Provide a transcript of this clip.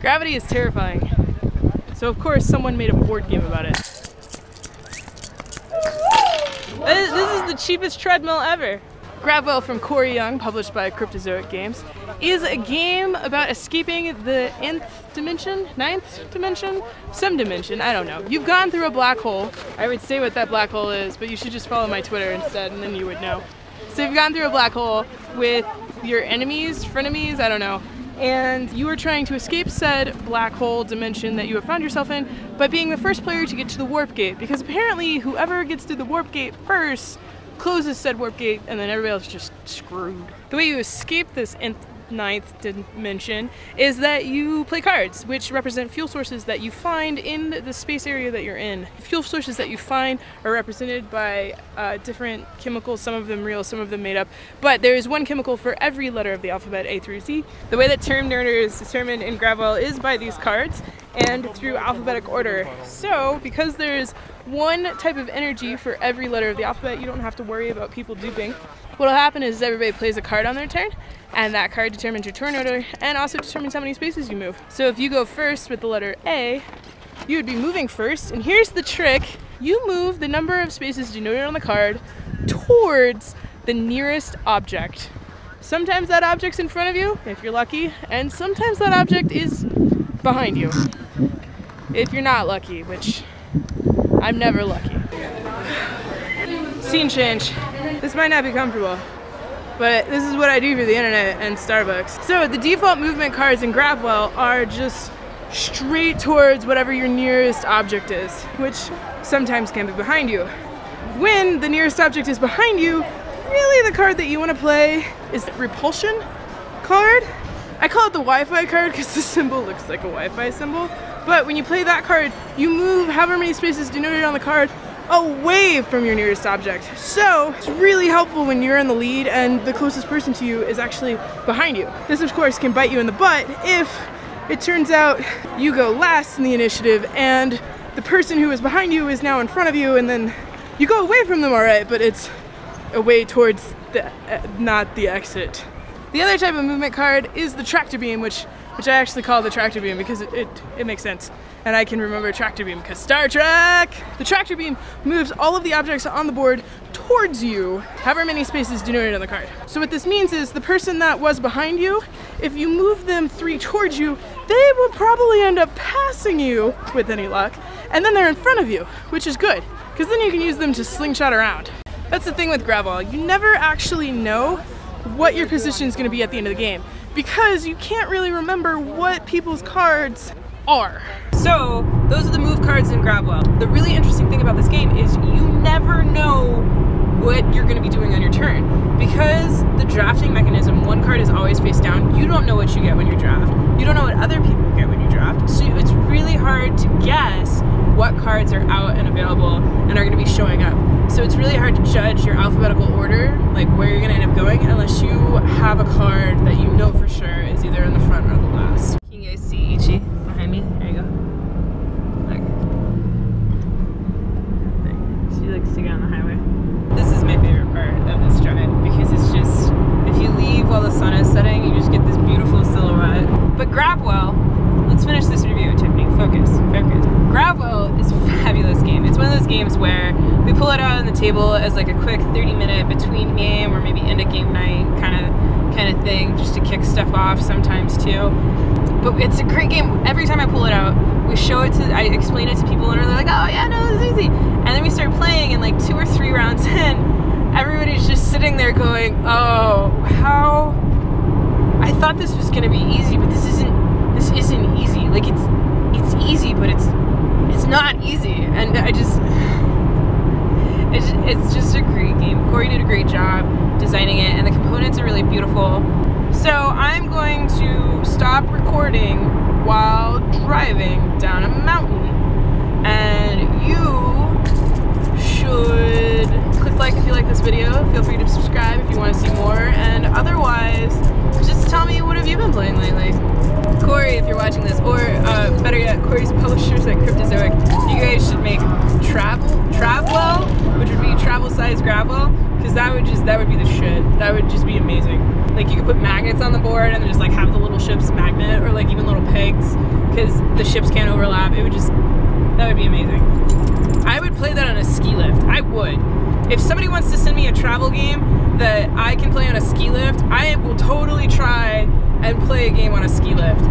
Gravity is terrifying. So of course someone made a board game about it. This is the cheapest treadmill ever. Gravwell from Corey Young, published by Cryptozoic Games, is a game about escaping the nth dimension, some dimension, I don't know. You've gone through a black hole. I would say what that black hole is, but you should just follow my Twitter instead and then you would know. So you've gone through a black hole with your enemies, frenemies, I don't know, and you are trying to escape said black hole dimension that you have found yourself in by being the first player to get to the warp gate, because apparently whoever gets to the warp gate first closes said warp gate and then everybody else is just screwed. The way you escape this ninth dimension is that you play cards, which represent fuel sources that you find in the space area that you're in. Fuel sources that you find are represented by different chemicals, some of them real, some of them made up, but there is one chemical for every letter of the alphabet A through Z. The way that term order is determined in Gravwell is by these cards and through alphabetic order. So because there's one type of energy for every letter of the alphabet, you don't have to worry about people duping. What'll happen is everybody plays a card on their turn, and that card determines your turn order and also determines how many spaces you move. So if you go first with the letter A, you would be moving first, and here's the trick. You move the number of spaces denoted on the card towards the nearest object. Sometimes that object's in front of you, if you're lucky, and sometimes that object is behind you, if you're not lucky, which I'm never lucky. Scene change. This might not be comfortable, but this is what I do for the internet and Starbucks. So the default movement cards in Gravwell are just straight towards whatever your nearest object is, which sometimes can be behind you. When the nearest object is behind you, really the card that you want to play is the repulsion card. I call it the Wi-Fi card because the symbol looks like a Wi-Fi symbol. But when you play that card, you move however many spaces denoted on the card away from your nearest object. So it's really helpful when you're in the lead and the closest person to you is actually behind you. This of course can bite you in the butt if it turns out you go last in the initiative and the person who is behind you is now in front of you, and then you go away from them alright, but it's away towards the not the exit. The other type of movement card is the tractor beam, which I actually call the tractor beam because it makes sense. And I can remember tractor beam because Star Trek! The tractor beam moves all of the objects on the board towards you, however many spaces denoted on the card. So what this means is the person that was behind you, if you move them 3 towards you, they will probably end up passing you, with any luck, and then they're in front of you, which is good, because then you can use them to slingshot around. That's the thing with Gravwell. You never actually know what your position is going to be at the end of the game, because you can't really remember what people's cards are. So those are the move cards in Gravwell. The really interesting thing about this game is you never know what you're going to be doing on your turn. Because the drafting mechanism, one card is always face down, you don't know what you get when you draft. You don't know what other people get when you draft. So it's really hard to guess what cards are out and available and are going to be showing up. So it's really hard to judge your alphabetical order, like where you're going to end up going, unless you have a card that you know for sure is either in the front or the last. Can you guys see Ichi behind me? There you go. Look. She likes to get on the highway. This is my favorite part of this drive because it's just, if you leave while the sun is setting, you just get this beautiful silhouette. But Gravwell, let's finish this review, Tiffany. Focus. Gravwell is a fabulous game. It's one of those games where we pull it out on the table as like a quick 30-minute between game or maybe end of game night kind of thing, just to kick stuff off sometimes too. But it's a great game. Every time I pull it out, I explain it to people and they're like, oh yeah, no, this is easy. And then we start playing and like 2 or 3 rounds in, everybody's just sitting there going, oh, how, I thought this was gonna be easy, but this isn't easy. Like it's easy, but it's not easy. And it's just a great game. Corey did a great job designing it and the components are really beautiful. So I'm going to stop recording while driving down a mountain, and you should click like if you like this video. Feel free to subscribe if you want to see more, and otherwise just tell me, what have you been playing lately? Corey, if you're watching this, or better yet, Corey's publishers at Cryptozoic, you guys should make Gravwell, which would be travel size Gravwell, because that would be the shit. That would just be amazing. Like you could put magnets on the board and then just like have the little ships magnet, or like even little pegs the ships can't overlap. It would just, that would be amazing. I would play that on a ski lift. I would. If somebody wants to send me a travel game that I can play on a ski lift, I will totally try and play a game on a ski lift.